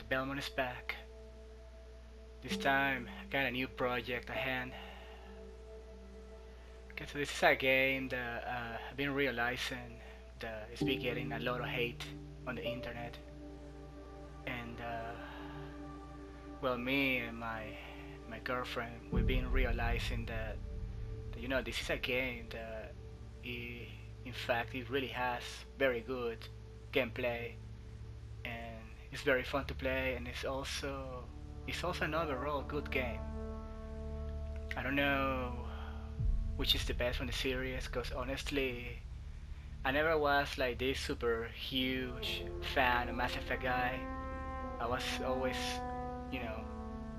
Belmont is back. This time, I got a new project at hand. Okay, so this is a game that I've been realizing that it's been getting a lot of hate on the internet. And, well, me and my girlfriend, we've been realizing that this is a game that, in fact, it really has very good gameplay, and it's very fun to play, and it's also an overall good game. I don't know which is the best from the series, because honestly, I never was like this super huge fan of Mass Effect guy. I was always, you know,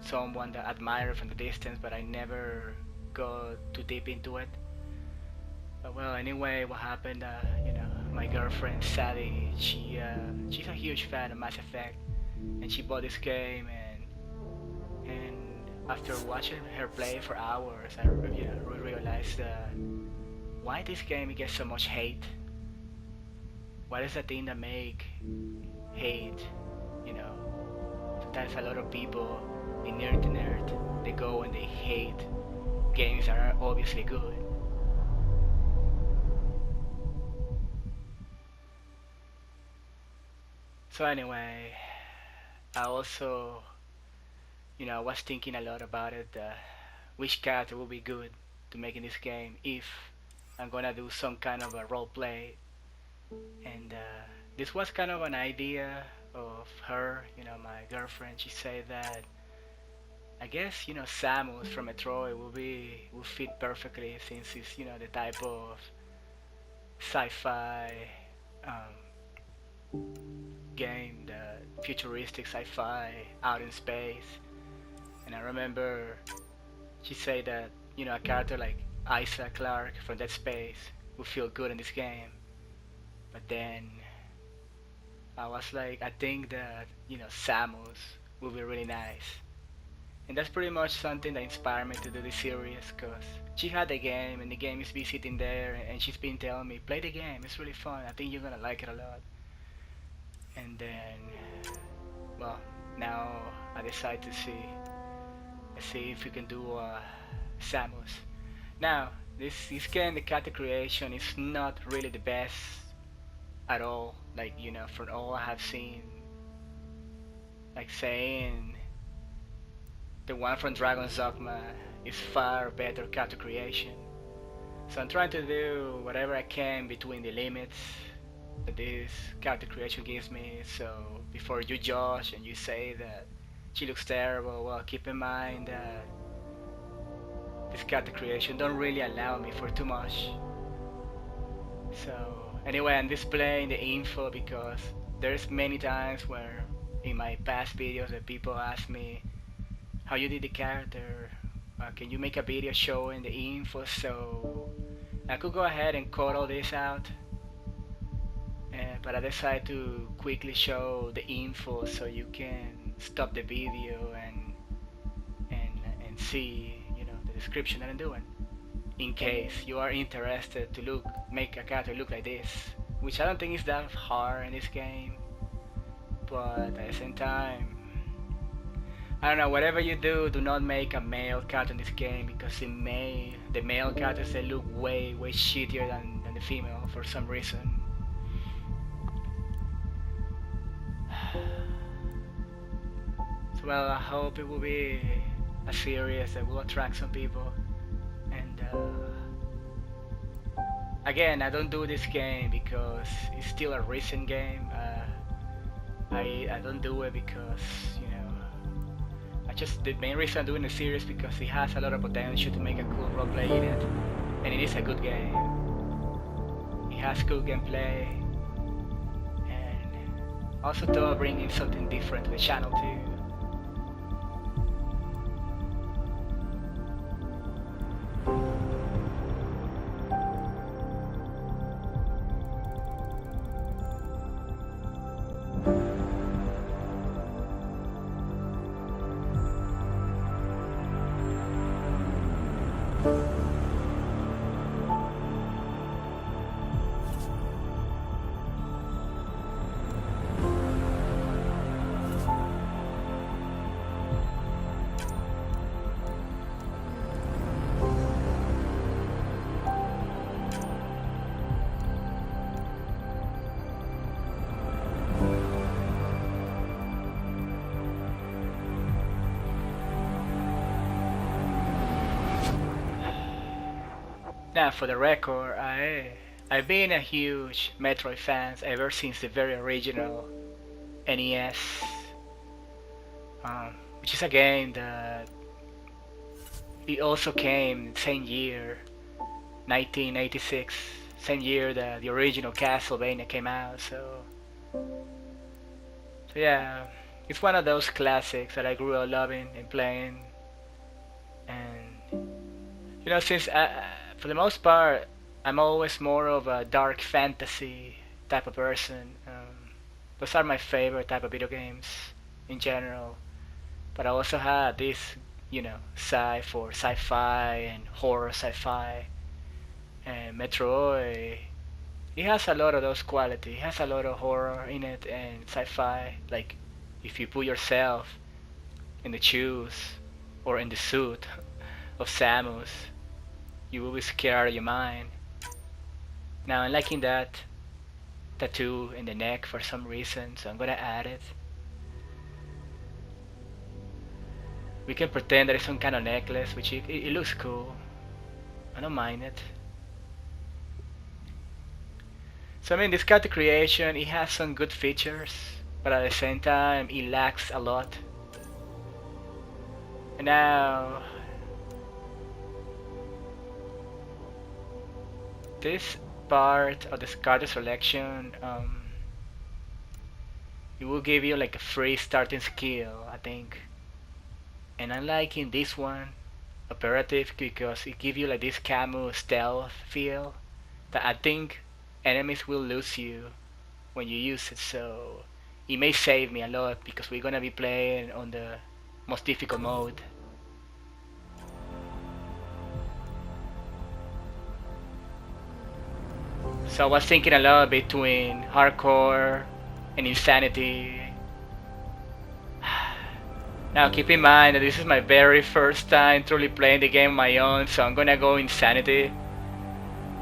someone that admired from the distance, but I never got too deep into it. But well, anyway, what happened? My girlfriend Sadie, she's a huge fan of Mass Effect, and she bought this game, and after watching her play for hours, I realized why this game gets so much hate. What is the thing that make hate? You know, sometimes a lot of people in the internet, they go and they hate games that are obviously good. So anyway, I also, was thinking a lot about it, which character would be good to make in this game if I'm gonna do some kind of a role play. And this was kind of an idea of her, my girlfriend. She said that I guess Samus from Metroid will fit perfectly, since it's the type of sci-fi game, the futuristic sci-fi out in space. And I remember she said that a character like Isaac Clarke from Dead Space would feel good in this game. But then I was like, I think that Samus would be really nice. And that's pretty much something that inspired me to do this series, because she had the game, and the game is be sitting there, and she's been telling me, play the game, it's really fun, I think you're gonna like it a lot. And then, well, now I decided to see if we can do Samus. Now, this game, the character creation is not really the best at all. Like, from all I have seen, like saying the one from Dragon's Dogma is far better character creation. So I'm trying to do whatever I can between the limits that this character creation gives me. So before you judge and you say that she looks terrible, well, keep in mind that this character creation don't really allow me for too much. So anyway, I'm displaying the info because there's many times where in my past videos that people ask me how you did the character, can you make a video showing the info, so I could go ahead and cut all this out. But I decided to quickly show the info so you can stop the video and see the description that I'm doing, in case you are interested to make a character look like this, which I don't think is that hard in this game. But at the same time, I don't know, whatever you do not make a male character in this game, because the male characters, they look way shittier than the female for some reason. So well, I hope it will be a series that will attract some people. And again, I don't do this game because it's still a recent game. I don't do it because the main reason I'm doing the series because it has a lot of potential to make a cool roleplay in it, and it is a good game. It has good gameplay, and also thought bringing something different to the channel too. Now, for the record, I've been a huge Metroid fan ever since the very original NES, which is a game that it also came same year, 1986, same year that the original Castlevania came out. So yeah, it's one of those classics that I grew up loving and playing. And since for the most part, I'm always more of a dark fantasy type of person. Those are my favorite type of video games in general. But I also had this, sci-fi and horror sci-fi. And Metroid, it has a lot of those qualities. It has a lot of horror in it and sci-fi. Like, if you put yourself in the shoes or in the suit of Samus, you will be scared out of your mind. Now, I'm liking that tattoo in the neck for some reason, so I'm gonna add it. We can pretend that it's some kind of necklace, which it looks cool. I don't mind it. So this character creation, it has some good features, but at the same time, it lacks a lot. And now, this part of the character selection, it will give you like a free starting skill, I think. And I'm liking this one, operative, because it gives you like this camo stealth feel that I think enemies will lose you when you use it, so it may save me a lot because we're gonna be playing on the most difficult mode. So I was thinking a lot between hardcore and insanity. Now keep in mind that this is my very first time truly playing the game on my own, so I'm gonna go insanity.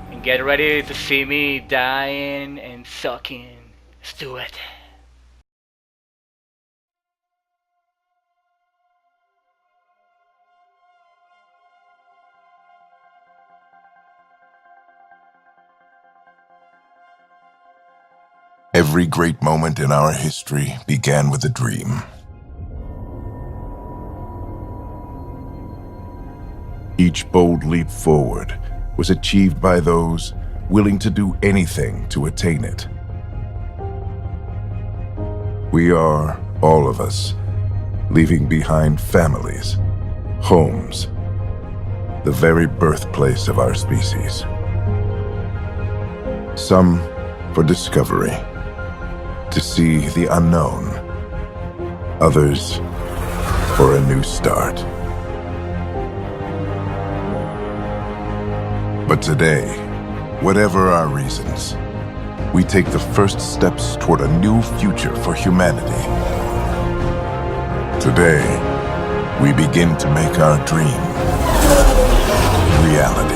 And get ready to see me dying and sucking. Let's do it. Every great moment in our history began with a dream. Each bold leap forward was achieved by those willing to do anything to attain it. We are, all of us, leaving behind families, homes, the very birthplace of our species. Some for discovery, to see the unknown. Others for a new start. But today, whatever our reasons, we take the first steps toward a new future for humanity. Today, we begin to make our dream reality.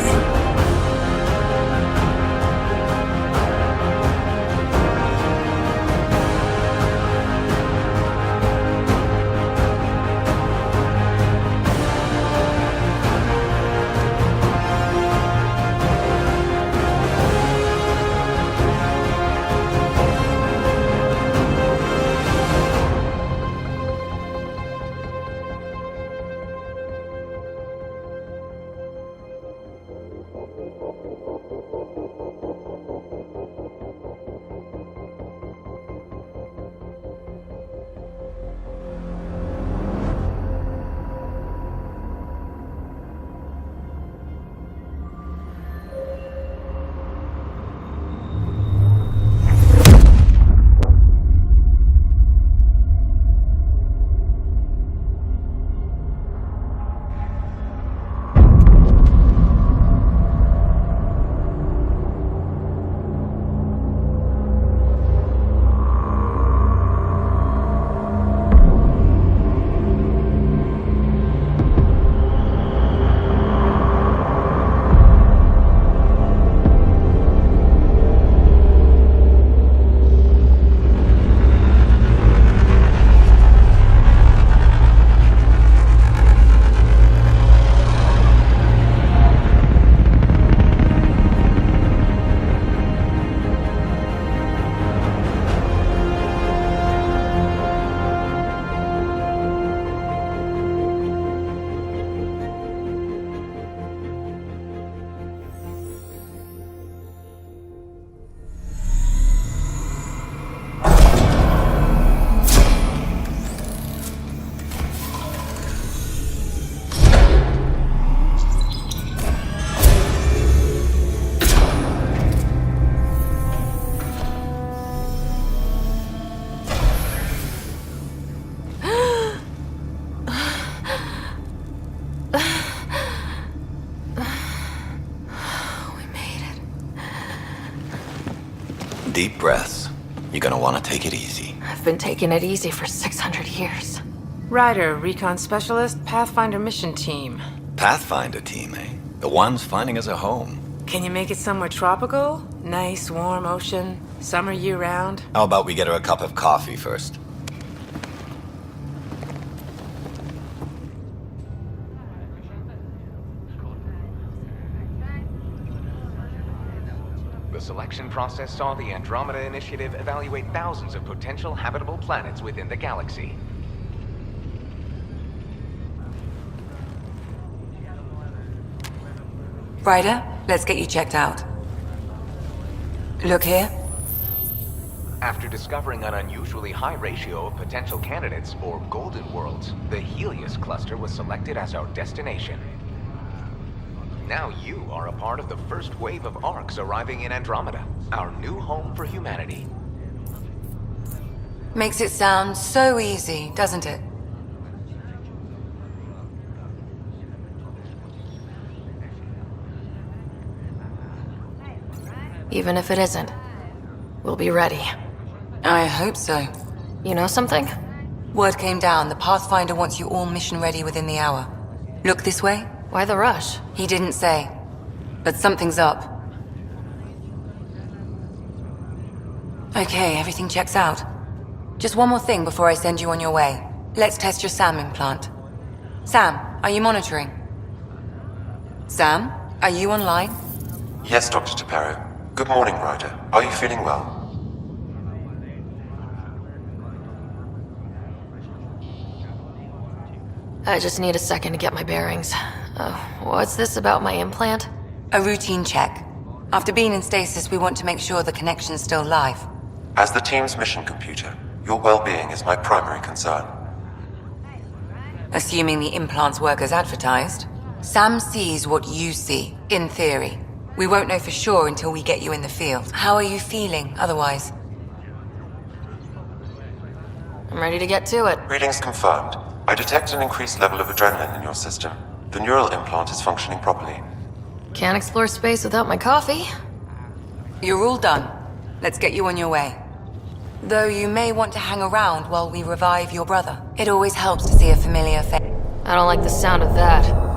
deep breaths. You're gonna want to take it easy. I've been taking it easy for 600 years. Ryder, Recon Specialist, Pathfinder Mission Team. Pathfinder team, eh? The ones finding us a home. Can you make it somewhere tropical? Nice, warm ocean, summer year-round? How about we get her a cup of coffee first? The selection process saw the Andromeda Initiative evaluate thousands of potential habitable planets within the galaxy. Ryder, let's get you checked out. Look here. After discovering an unusually high ratio of potential candidates, or golden worlds, the Helios cluster was selected as our destination. Now you are a part of the first wave of ARCs arriving in Andromeda, our new home for humanity. Makes it sound so easy, doesn't it? Even if it isn't, we'll be ready. I hope so. You know something? Word came down, the Pathfinder wants you all mission ready within the hour. Look this way? Why the rush? He didn't say, but something's up. Okay, everything checks out. Just one more thing before I send you on your way. Let's test your SAM implant. Sam, are you monitoring? Sam, are you online? Yes, Dr. Tapero. Good morning, Ryder. Are you feeling well? I just need a second to get my bearings. What's this about my implant? A routine check. After being in stasis, we want to make sure the connection's still live. As the team's mission computer, your well-being is my primary concern. Assuming the implants work as advertised. Sam sees what you see, in theory. We won't know for sure until we get you in the field. How are you feeling, otherwise? I'm ready to get to it. Readings confirmed. I detect an increased level of adrenaline in your system. The neural implant is functioning properly. Can't explore space without my coffee. You're all done. Let's get you on your way. Though you may want to hang around while we revive your brother. It always helps to see a familiar face. I don't like the sound of that.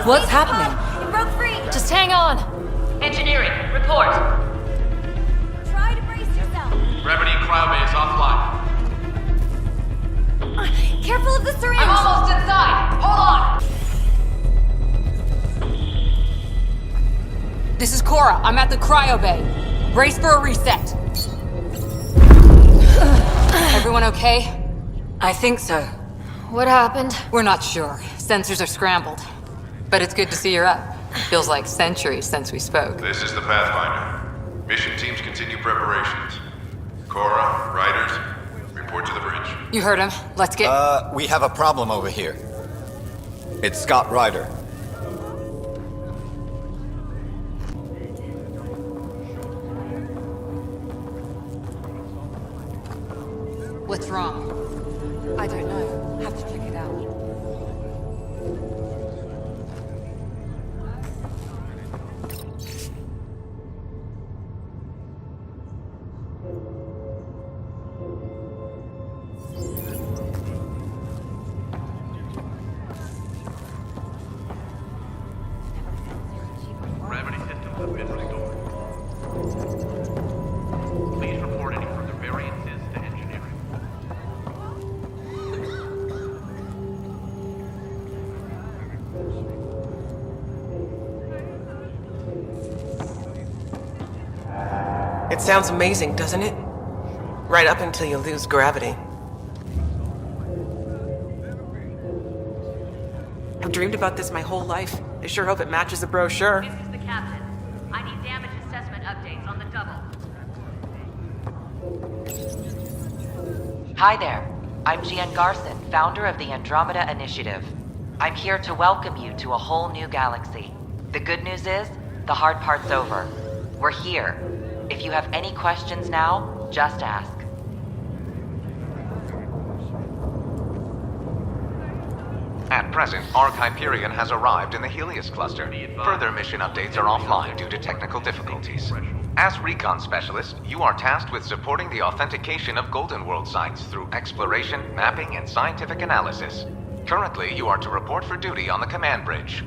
What's happening? It broke free! Just hang on! Engineering, report! Try to brace yourself! Gravity cryobay is offline. Careful of the syringe! I'm almost inside! Hold on! This is Cora. I'm at the cryo bay. Brace for a reset. Everyone okay? I think so. What happened? We're not sure. Sensors are scrambled. But it's good to see you're up. Feels like centuries since we spoke. This is the Pathfinder. Mission teams continue preparations. Cora, Riders, report to the bridge. You heard him. Let's get... We have a problem over here. It's Scott Ryder. What's wrong? I don't know. Have to check it out. Gravity systems have been restored. Please report any further variances to engineering. It sounds amazing, doesn't it? Right up until you lose gravity. I've dreamed about this my whole life. I sure hope it matches the brochure. This is the captain. I need damage assessment updates on the double. Hi there. I'm Gian Garson, founder of the Andromeda Initiative. I'm here to welcome you to a whole new galaxy. The good news is, the hard part's over. We're here. If you have any questions now, just ask. At present, Ark Hyperion has arrived in the Helios cluster. Further mission updates are offline due to technical difficulties. As recon specialist, you are tasked with supporting the authentication of Golden World sites through exploration, mapping, and scientific analysis. Currently, you are to report for duty on the command bridge.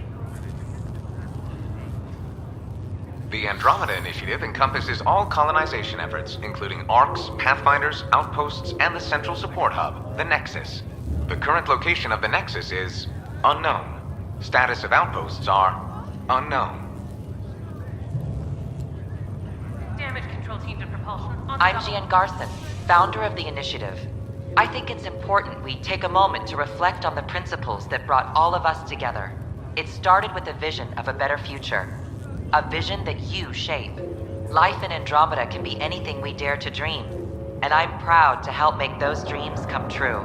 The Andromeda Initiative encompasses all colonization efforts, including Arks, Pathfinders, outposts, and the central support hub, the Nexus. The current location of the Nexus is unknown. Status of outposts are unknown. Damage control team to propulsion. I'm Gian Garson, founder of the initiative. I think it's important we take a moment to reflect on the principles that brought all of us together. It started with a vision of a better future. A vision that you shape. Life in Andromeda can be anything we dare to dream. And I'm proud to help make those dreams come true.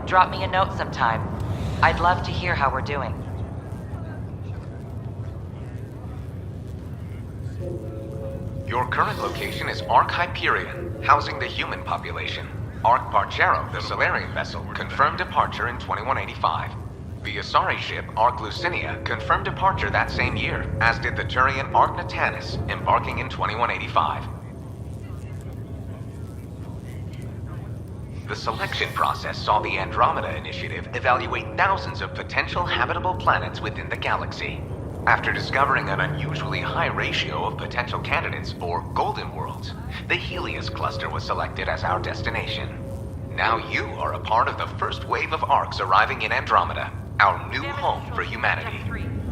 Drop me a note sometime. I'd love to hear how we're doing. Your current location is Ark Hyperion, housing the human population. Ark Parchero, the Solarian vessel, confirmed departure in 2185. The Asari ship, Ark Lucinia, confirmed departure that same year, as did the Turian Ark Natanus, embarking in 2185. The selection process saw the Andromeda Initiative evaluate thousands of potential habitable planets within the galaxy. After discovering an unusually high ratio of potential candidates, or Golden Worlds, the Helios cluster was selected as our destination. Now you are a part of the first wave of Arks arriving in Andromeda, our new home for humanity.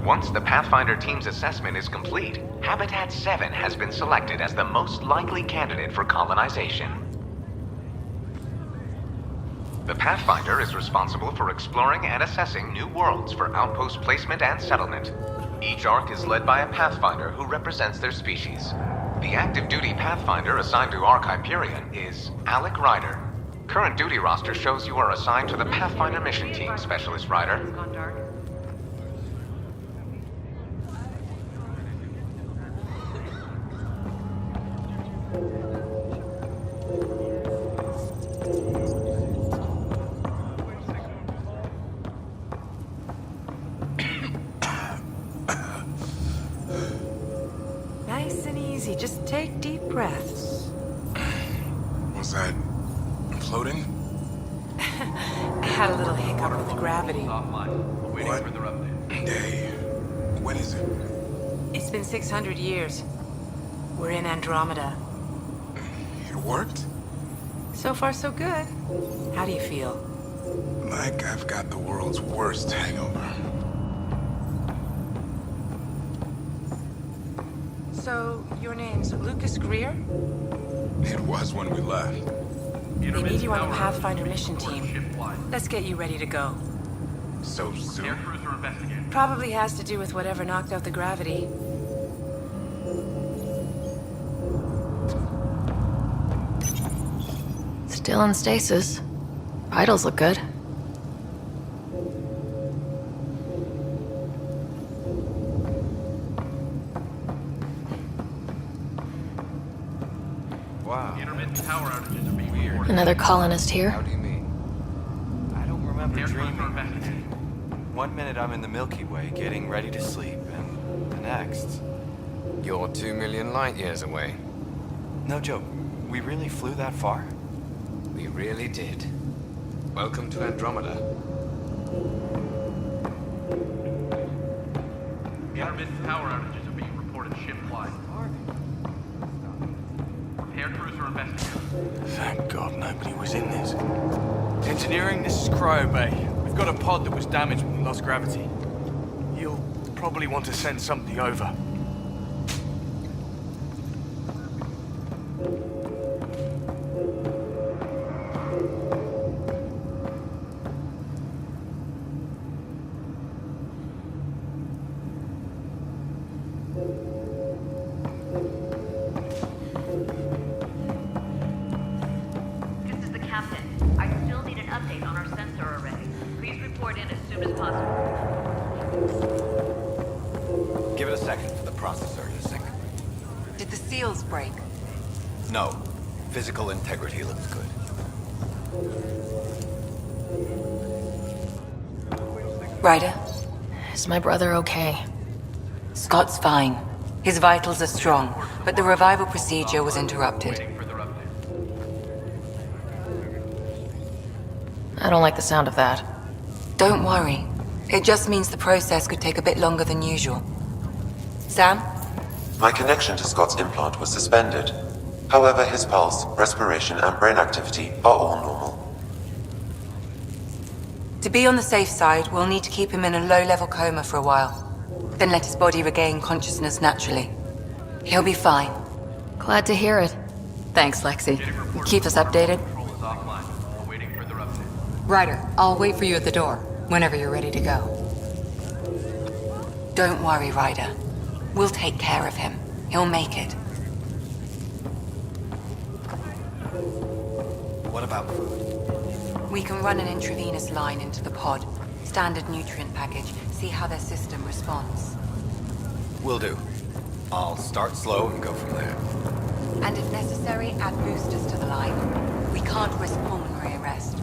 Once the Pathfinder team's assessment is complete, Habitat 7 has been selected as the most likely candidate for colonization. The Pathfinder is responsible for exploring and assessing new worlds for outpost placement and settlement. Each Ark is led by a Pathfinder who represents their species. The active duty Pathfinder assigned to Ark Hyperion is Alec Ryder. Current duty roster shows you are assigned to the Pathfinder mission team, Specialist Ryder. Nice and easy, just take deep breaths. Was that floating? Had a little hiccup with the gravity. What day? When is it? It's been 600 years. We're in Andromeda. It worked? So far, so good. How do you feel? Like I've got the world's worst hangover. So, your name's Lucas Greer? It was when we left. They need you on the Pathfinder mission team. Let's get you ready to go. So soon? Probably has to do with whatever knocked out the gravity. Still in stasis. Vitals look good. Wow. Intermittent power outages are being weird. Another colonist here. How do you mean? I don't remember dreaming. 1 minute I'm in the Milky Way getting ready to sleep, and the next... You're 2 million light years away. No joke. We really flew that far? We really did. Welcome to Andromeda. Intermittent power outages are being reported ship-wide. Repair crews are investigating. Thank God nobody was in this. Engineering, this is Cryo Bay. We've got a pod that was damaged when we lost gravity. You'll probably want to send somebody over. This is the captain. I still need an update on our sensor array. Please report in as soon as possible. processor using. Did the seals break? No. Physical integrity looks good. Ryder? Is my brother okay? Scott's fine. His vitals are strong, but the revival procedure was interrupted. I don't like the sound of that. Don't worry. It just means the process could take a bit longer than usual. Sam? My connection to Scott's implant was suspended. However, his pulse, respiration, and brain activity are all normal. To be on the safe side, we'll need to keep him in a low-level coma for a while. Then let his body regain consciousness naturally. He'll be fine. Glad to hear it. Thanks, Lexi. Keep us updated. Ryder, I'll wait for you at the door, whenever you're ready to go. Don't worry, Ryder. We'll take care of him. He'll make it. What about food? We can run an intravenous line into the pod. Standard nutrient package. See how their system responds. Will do. I'll start slow and go from there. And if necessary, add boosters to the line. We can't risk pulmonary arrest.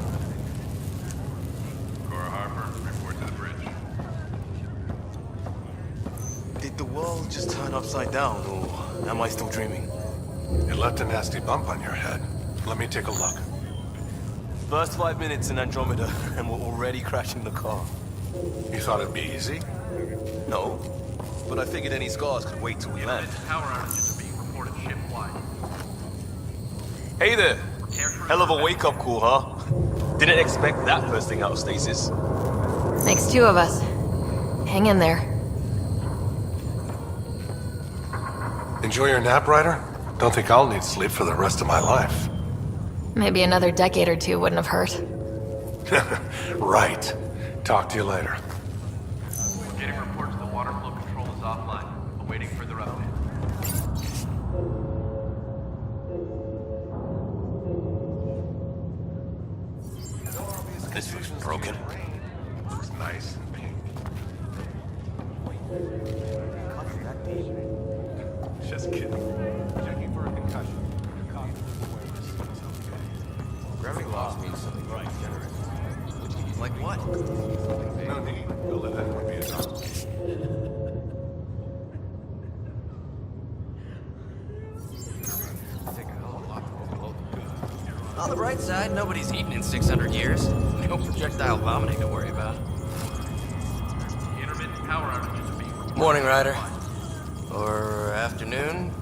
Did the world just turn upside down, or am I still dreaming? It left a nasty bump on your head. Let me take a look. First 5 minutes in Andromeda, and we're already crashing the car. You thought it'd be easy? No, but I figured any scars could wait till we land. Power outages are being reported ship-wide. Hey there! Hell of a wake-up call, huh? Didn't expect that first thing out of stasis. Makes two of us. Hang in there. Enjoy your nap, Ryder? Don't think I'll need sleep for the rest of my life. Maybe another decade or two wouldn't have hurt. Right. Talk to you later. We're getting reports the water flow control is offline. Awaiting further update. This was broken. Looks nice and pink. Just kidding. Checking for a concussion. Gravity loss means something right. Like what? No need. We'll let anyone be a doctor. On the bright side, nobody's eaten in 600 years. No projectile vomiting to worry about. Intermittent power outages are being reported. Morning, Ryder. Or afternoon?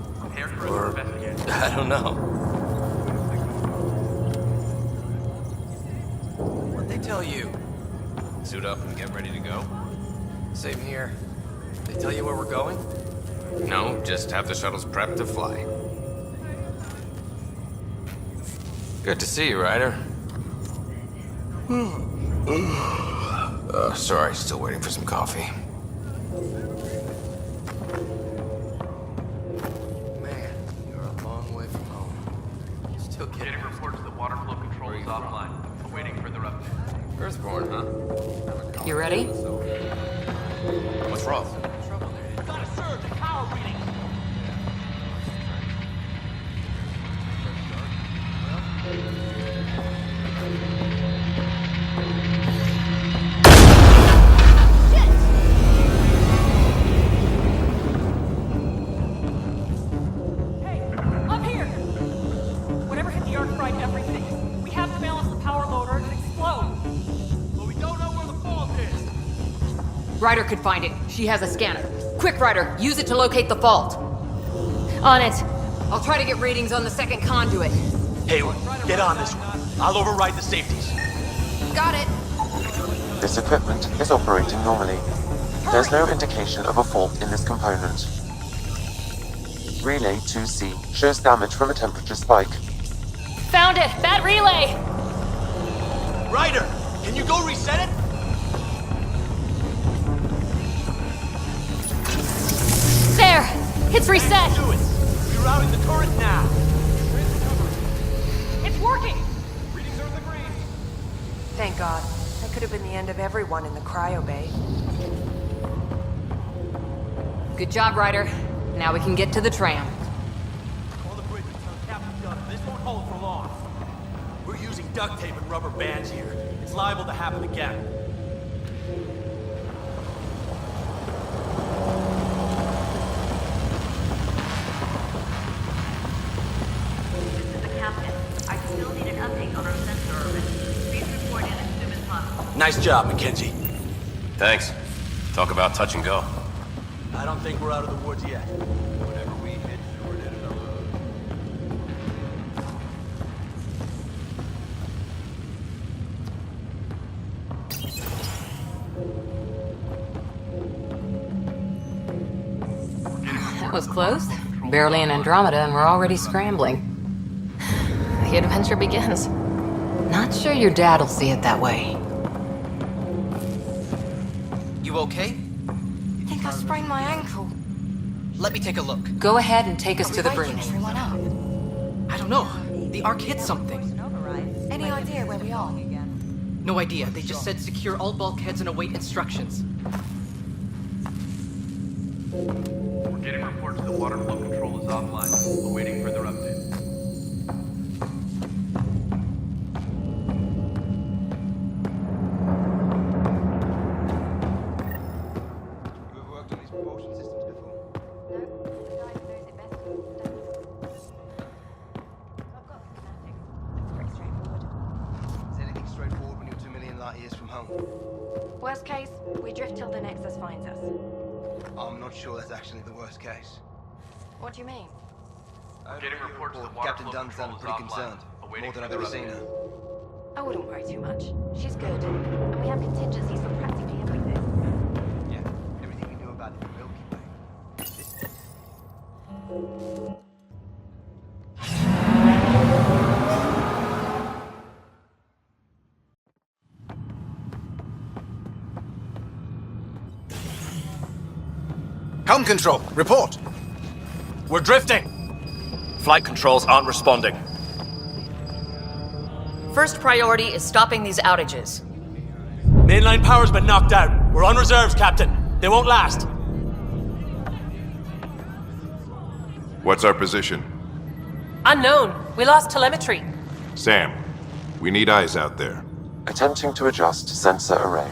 Or... I don't know. What'd they tell you? Suit up and get ready to go? Same here. They tell you where we're going? No, just have the shuttles prepped to fly. Good to see you, Ryder. Sorry, still waiting for some coffee. Man, you're a long way from home. Still Getting reports the water flow control is offline. Awaiting further update. Earthborn, huh? You ready? What's wrong? Got a surge in power reading. Ryder could find it. She has a scanner. Quick, Ryder, use it to locate the fault. On it. I'll try to get readings on the second conduit. Hayward, get on this one. I'll override the safeties. Got it. This equipment is operating normally. There's no indication of a fault in this component. Relay 2C shows damage from a temperature spike. Found it! Bat relay! Ryder, can you go reset it? There! It's reset! Do it! Rerouting the turret now! It's working! Readings are in the green. Thank God. That could have been the end of everyone in the cryo bay. Good job, Ryder. Now we can get to the tram. Call the bridge and tell Captain Dunn this won't hold for long. We're using duct tape and rubber bands here. It's liable to happen again. This is the captain. I still need an update on our sensor orbit. Please report in as soon as possible. Nice job, Mackenzie. Thanks. Talk about touch and go. I don't think we're out of the woods yet. Whatever we hit, we're in another. That was close. Barely in Andromeda and we're already scrambling. The adventure begins. Not sure your dad'll see it that way. You okay? I think I sprained my ankle. Let me take a look. Go ahead and take us to the bridge. Everyone up. I don't know. The Ark hit something. Any idea where we are? No idea. They just said secure all bulkheads and await instructions. We're getting reports the water flow control is offline. Awaiting further updates. Worst case, we drift till the Nexus finds us. I'm not sure that's actually the worst case. What do you mean? Getting reports the water Captain flow Dunn's control sounded is pretty offline. concerned. More than I've ever seen her. I wouldn't worry too much. She's good. And we have contingencies for practically everything. Yeah, everything we knew about the Milky Way. Helm control, report. We're drifting. Flight controls aren't responding. First priority is stopping these outages. Mainline power's been knocked out. We're on reserves, Captain. They won't last. What's our position? Unknown. We lost telemetry. Sam, we need eyes out there. Attempting to adjust sensor array.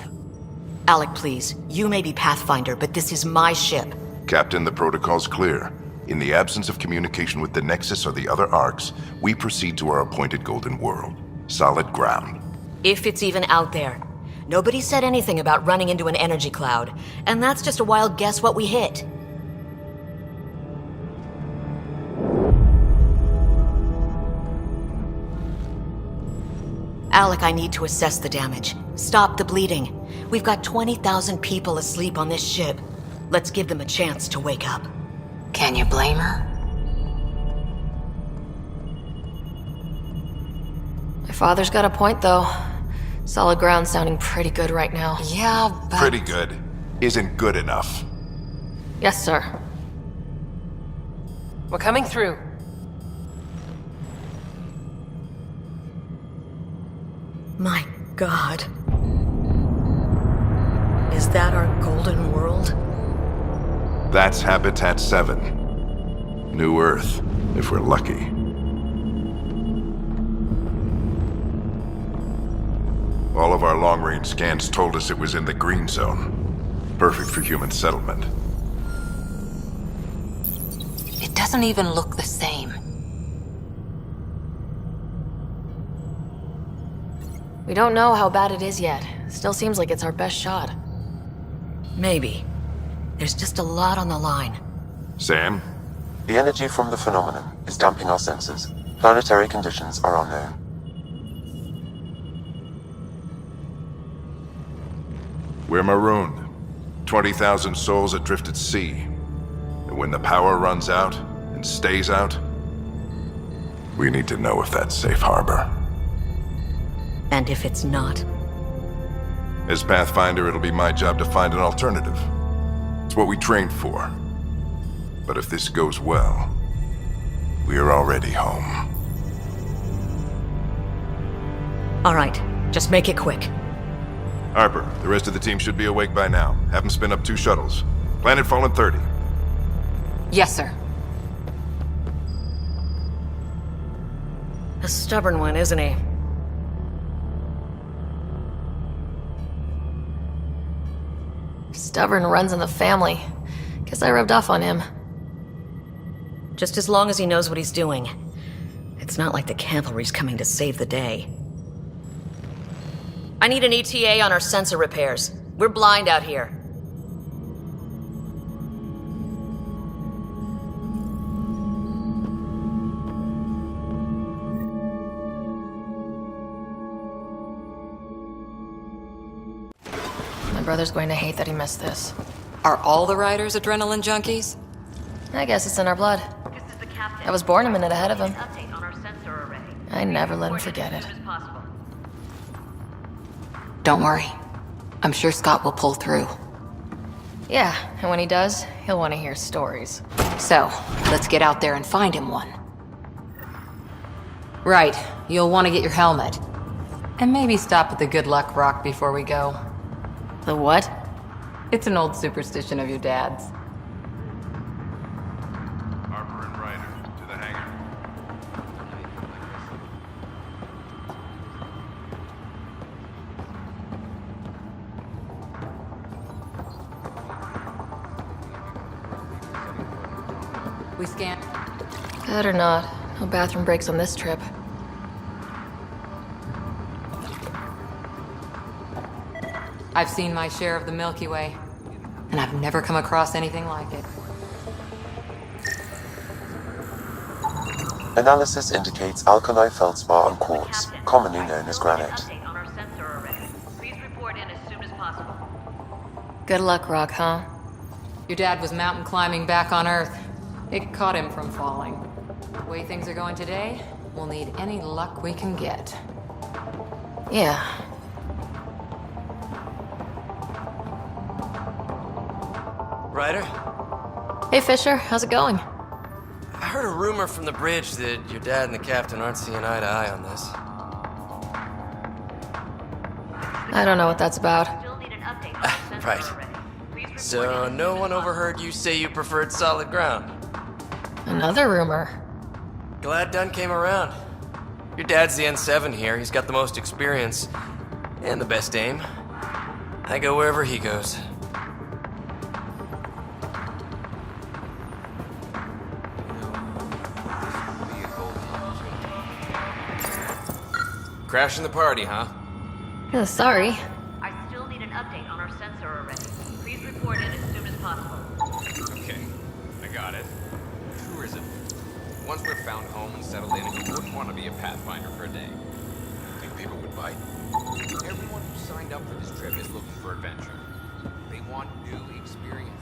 Alec, please. You may be Pathfinder, but this is my ship. Captain, the protocol's clear. In the absence of communication with the Nexus or the other Arks, we proceed to our appointed Golden World. Solid ground. If it's even out there. Nobody said anything about running into an energy cloud, and that's just a wild guess what we hit. Alec, I need to assess the damage. Stop the bleeding. We've got 20,000 people asleep on this ship. Let's give them a chance to wake up. Can you blame her? My father's got a point, though. Solid ground sounding pretty good right now. Yeah, but... Pretty good isn't good enough. Yes, sir. We're coming through. My God. Is that our Golden World? That's Habitat 7. New Earth, if we're lucky. All of our long-range scans told us it was in the green zone. Perfect for human settlement. It doesn't even look the same. We don't know how bad it is yet. Still seems like it's our best shot. Maybe. There's just a lot on the line. Sam? The energy from the phenomenon is damping our senses. Planetary conditions are unknown. We're marooned. 20,000 souls adrift at sea. And when the power runs out, and stays out, we need to know if that's safe harbor. And if it's not? As Pathfinder, it'll be my job to find an alternative. It's what we trained for. But if this goes well, we're already home. All right, just make it quick. Harper, the rest of the team should be awake by now. Have them spin up 2 shuttles. Planet Fallen 30. Yes, sir. A stubborn one, isn't he? Stubborn runs in the family. Guess I rubbed off on him. Just as long as he knows what he's doing. It's not like the cavalry's coming to save the day. I need an ETA on our sensor repairs. We're blind out here. My brother's going to hate that he missed this. Are all the riders adrenaline junkies? I guess it's in our blood. This is the captain. I was born a minute ahead of him. Update on our sensor array. I never let him forget it. As soon as possible. Don't worry. I'm sure Scott will pull through. Yeah, and when he does, he'll want to hear stories. So, let's get out there and find him one. Right, you'll want to get your helmet. And maybe stop at the Good Luck Rock before we go. The what? It's an old superstition of your dad's. Harper and Ryder, to the hangar. We scan. Better not. No bathroom breaks on this trip. I've seen my share of the Milky Way, and I've never come across anything like it. Analysis indicates alkali feldspar and quartz, commonly known as granite. Update on our sensor array. Please report in as soon as possible. Good luck, Rock, huh? Your dad was mountain climbing back on Earth. It caught him from falling. The way things are going today, we'll need any luck we can get. Yeah. Ryder? Hey, Fisher, how's it going? I heard a rumor from the bridge that your dad and the captain aren't seeing eye to eye on this. I don't know what that's about. Still need an update on our sensor Right. array. Please report So in as no soon as one overheard you say you preferred solid ground. Another rumor. Glad Dunn came around. Your dad's the N7 here. He's got the most experience. And the best aim. I go wherever he goes. Crashing the party, huh? Sorry. I still need an update on our sensor array. Please report in as soon as possible. Okay, I got it. Tourism. Once we're found home and settled in, we wouldn't want to be a pathfinder for a day. Think people would bite? Everyone who signed up for this trip is looking for adventure. They want new experiences.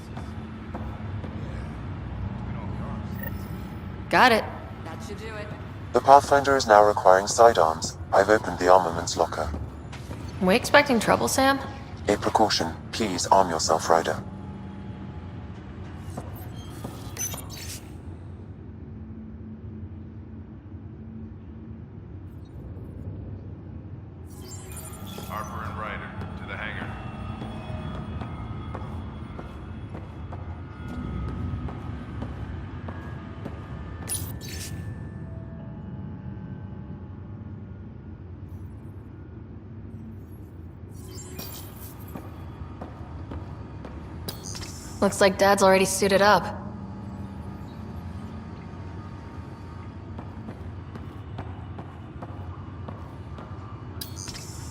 Got it. That should do it. The Pathfinder is now requiring sidearms. I've opened the armaments locker. We expecting trouble, Sam? A precaution. Please arm yourself, Ryder. Harper and Ryder, to the hangar. Looks like Dad's already suited up.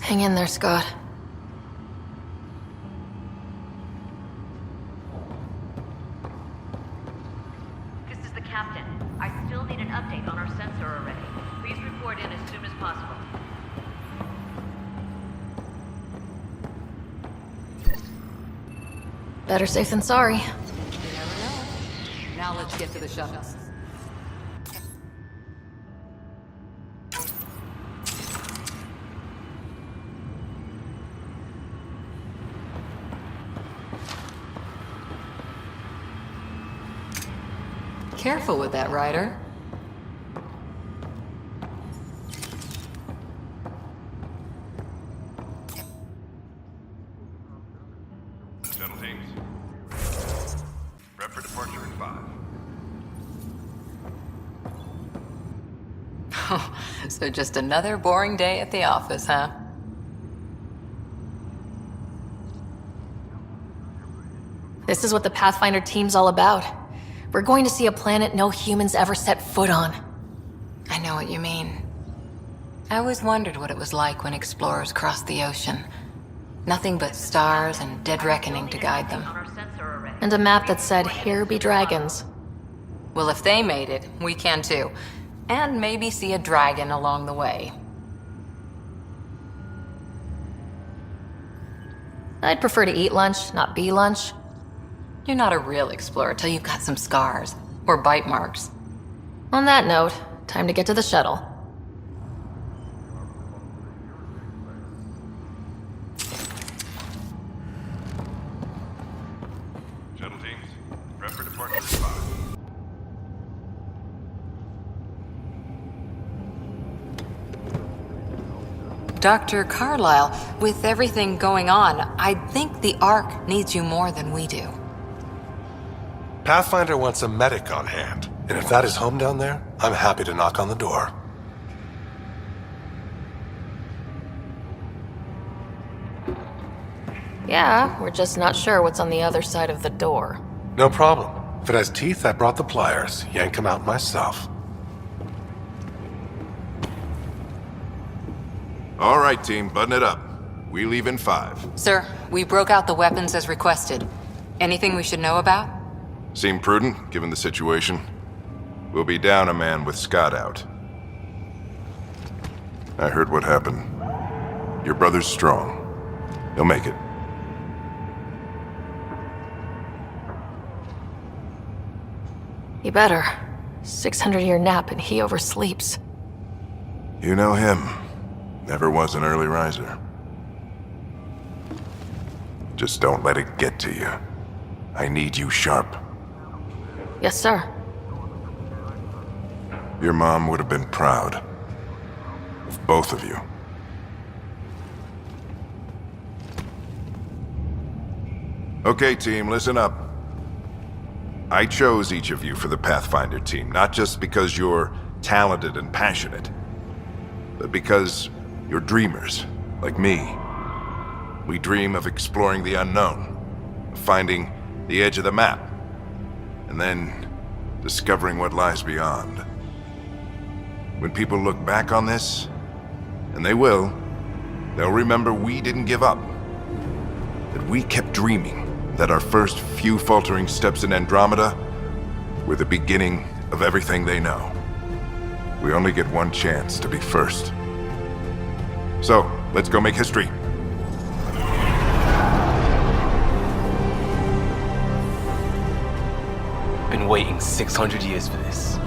Hang in there, Scott. This is the captain. I still need an update on our sensor array. Please report in as soon as possible. Better safe than sorry. You never know. Now let's get to the shuttles. Careful with that, Ryder. Shuttle teams. Prep for departure in 5, So just another boring day at the office, huh? This is what the Pathfinder team's all about. We're going to see a planet no humans ever set foot on. I know what you mean. I always wondered what it was like when explorers crossed the ocean. Nothing but stars and dead reckoning to guide them. And a map that said, "Here be dragons." Well, if they made it, we can too. And maybe see a dragon along the way. I'd prefer to eat lunch, not be lunch. You're not a real explorer till you've got some scars. Or bite marks. On that note, time to get to the shuttle. Shuttle teams, prep for departure in 5. Dr. Carlyle, with everything going on, I think the Ark needs you more than we do. Pathfinder wants a medic on hand, and if that is home down there, I'm happy to knock on the door. Yeah, we're just not sure what's on the other side of the door. No problem. If it has teeth, I brought the pliers. Yank them out myself. All right, team, button it up. We leave in 5. Sir, we broke out the weapons as requested. Anything we should know about? Seem prudent, given the situation. We'll be down a man with Scott out. I heard what happened. Your brother's strong. He'll make it. You better. 600-year nap and he oversleeps. You know him. Never was an early riser. Just don't let it get to you. I need you sharp. Yes, sir. Your mom would have been proud. Of both of you. Okay, team, listen up. I chose each of you for the Pathfinder team, not just because you're talented and passionate, but because you're dreamers, like me. We dream of exploring the unknown, of finding the edge of the map, and then discovering what lies beyond. When people look back on this, and they will, they'll remember we didn't give up. That we kept dreaming, that our first few faltering steps in Andromeda were the beginning of everything they know. We only get one chance to be first. So, let's go make history. Been waiting 600 years for this.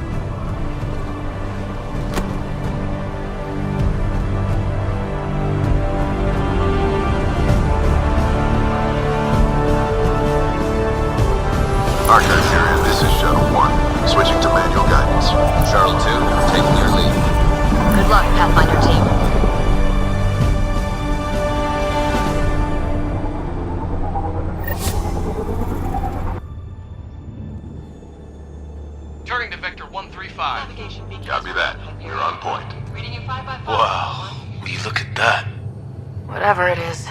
Our criteria, this is Shuttle 1, switching to manual guidance. Shuttle 2, taking your lead. Good luck, Pathfinder team. Turning to Vector 135. Copy that. You're on point. Wow, will you look at that? Whatever it is,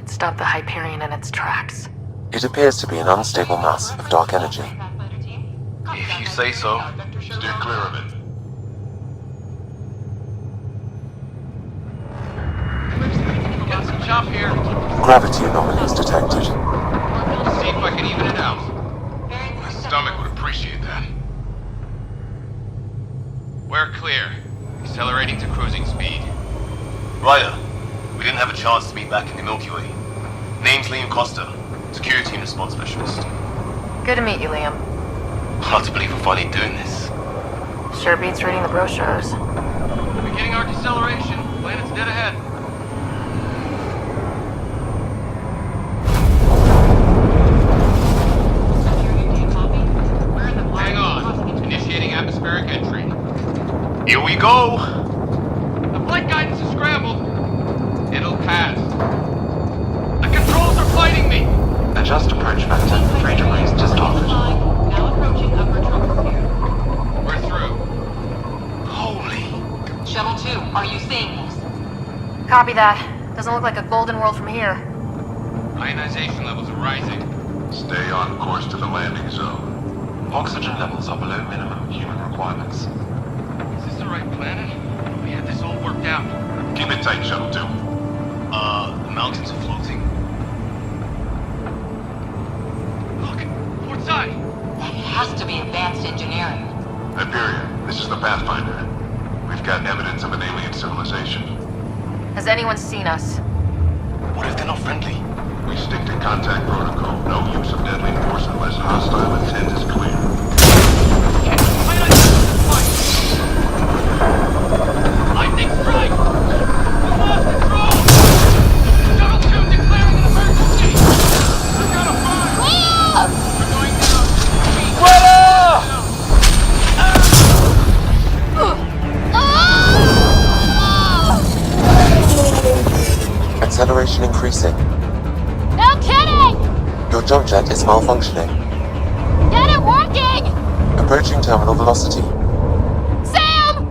it stopped the Hyperion in its tracks. It appears to be an unstable mass of dark energy. If you say so. Steer clear of it. Get some chop here. Gravity anomalies detected. See if I can even it out. My stomach would appreciate that. We're clear. Accelerating to cruising speed. Ryder, we didn't have a chance to meet back in the Milky Way. Name's Liam Costa, Security and Response Specialist. Good to meet you, Liam. Hard to believe we're finally doing this. Sure beats reading the brochures. Beginning our deceleration. Planet's dead ahead. Hang on. Initiating atmospheric entry. Here we go! The flight guidance is scrambled. It'll pass. The controls are fighting me! Adjust approach vector 3 degrees to starboard. We're through. Holy Copy that. Doesn't look like a golden world from here. Ionization levels are rising. Stay on course to the landing zone. Oxygen levels are below minimum human requirements. Is this the right planet? We had this all worked out. Keep it tight, Shuttle 2. The mountains are floating. Look, port side. That has to be advanced engineering. Hyperion, this is the Pathfinder. We've got evidence of an alien civilization. Has anyone seen us? What if they're not friendly? We stick to contact protocol. No use of deadly force unless hostile intent is clear. Lightning strike! We lost control! Shuttle 2 declaring an emergency! We've got a fire! We're going down! Acceleration increasing. No kidding! Your jump jet is malfunctioning. Get it working! Approaching terminal velocity. Sam!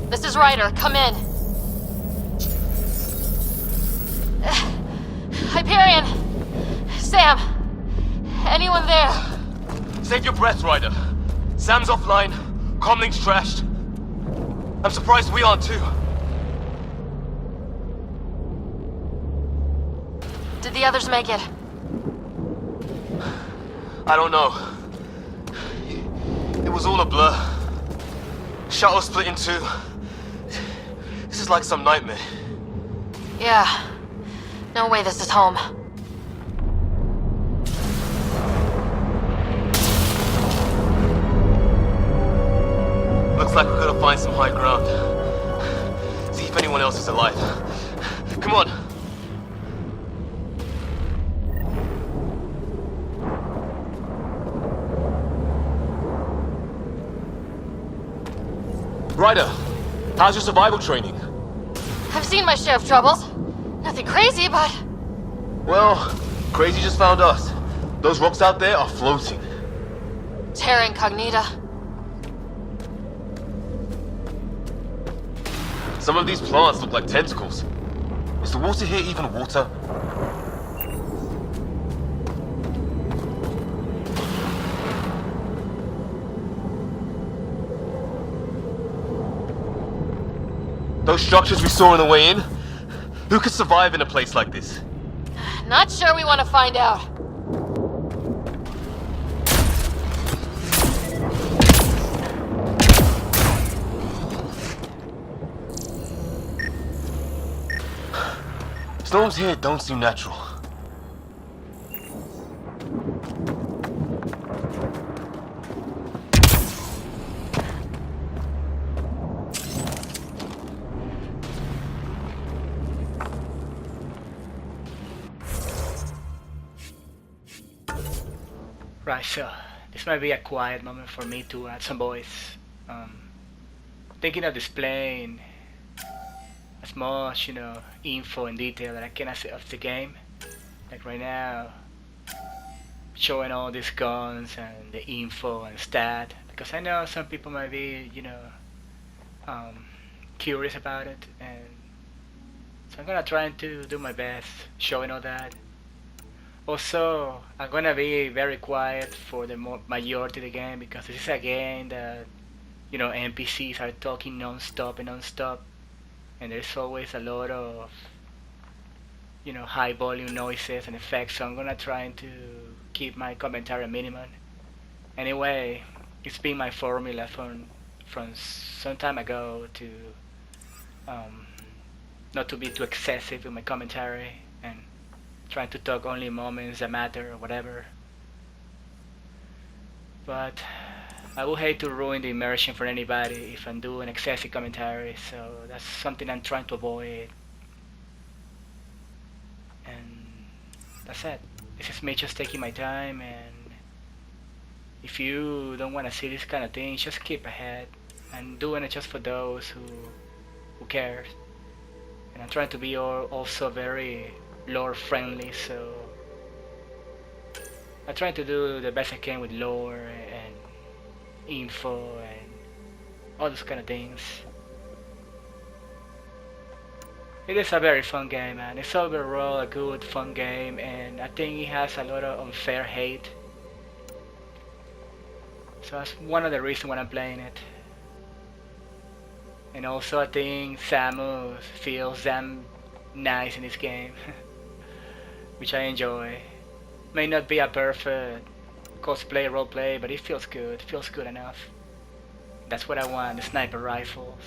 This is Ryder. Come in. Hyperion! Sam! Anyone there? Save your breath, Ryder. Sam's offline. Comlink's trashed. I'm surprised we aren't too. Did the others make it? I don't know. It was all a blur. Shuttle split in two. This is like some nightmare. Yeah. No way this is home. Looks like we're gonna find some high ground. See if anyone else is alive. Come on. Ryder, how's your survival training? I've seen my share of troubles. Nothing crazy, but... Well, crazy just found us. Those rocks out there are floating. Terra Incognita. Some of these plants look like tentacles. Is the water here even water? Those structures we saw on the way in? Who could survive in a place like this? Not sure we want to find out. Storms here don't seem natural. Right, so this might be a quiet moment for me to add some voice. Thinking of displaying as much, info and detail that I can of the game. Like right now, showing all these guns and the info and stat, because I know some people might be, curious about it, and so I'm gonna try to do my best showing all that. Also, I'm gonna be very quiet for the majority of the game, because this is a game that, NPCs are talking non-stop, and there's always a lot of, high volume noises and effects, so I'm gonna try to keep my commentary minimum. Anyway, it's been my formula from some time ago to not to be too excessive in my commentary and trying to talk only moments that matter or whatever. But I would hate to ruin the immersion for anybody if I'm doing excessive commentary, so that's something I'm trying to avoid. And that's it. This is me just taking my time, and if you don't want to see this kind of thing, just skip ahead. I'm doing it just for those who cares. And I'm trying to be also very lore friendly, so I try to do the best I can with lore and info and all those kind of things. It is a very fun game, man. It's overall a good, fun game, and I think it has a lot of unfair hate. So that's one of the reasons why I'm playing it. And also I think Samus feels damn nice in this game, which I enjoy. May not be a perfect cosplay roleplay, but it feels good. It feels good enough. That's what I want, the sniper rifles.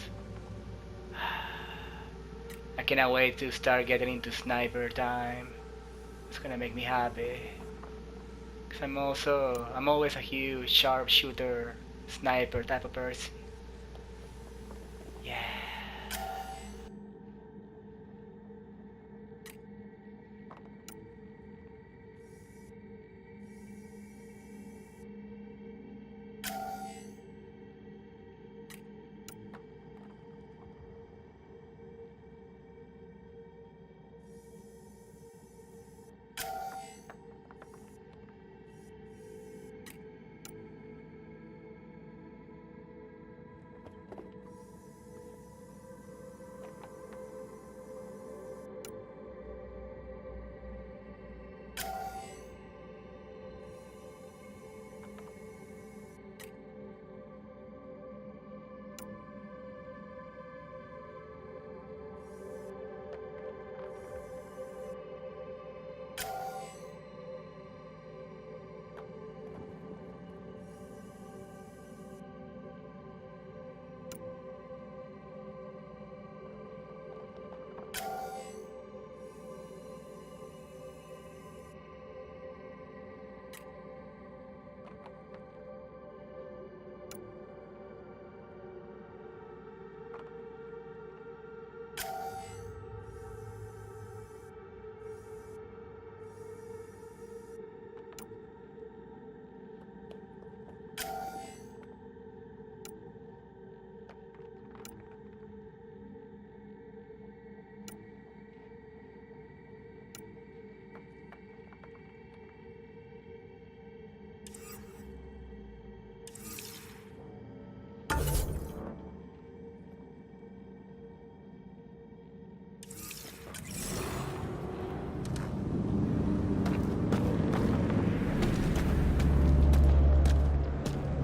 I cannot wait to start getting into sniper time. It's gonna make me happy. Cause I'm always a huge sharpshooter, sniper type of person. Yeah.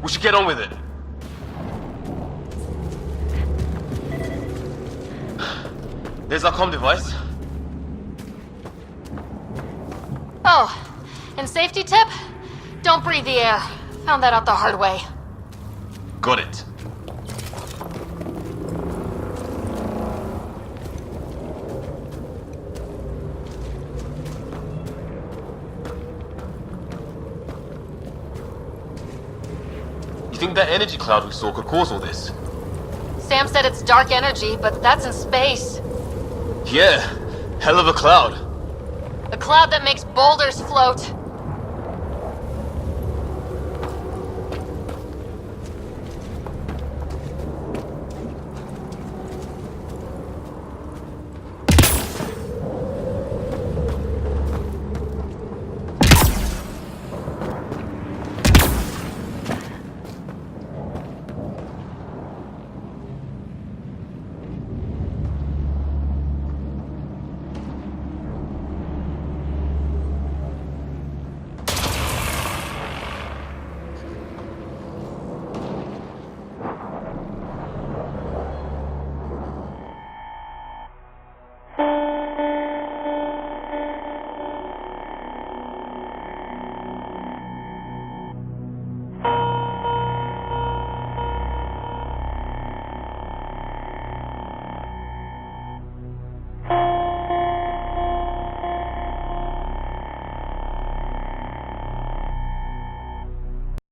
We should get on with it. There's our comm device. Oh, and safety tip? Don't breathe the air. Found that out the hard way. Got it. You think that energy cloud we saw could cause all this? Sam said it's dark energy, but that's in space. Yeah, hell of a cloud. A cloud that makes boulders float.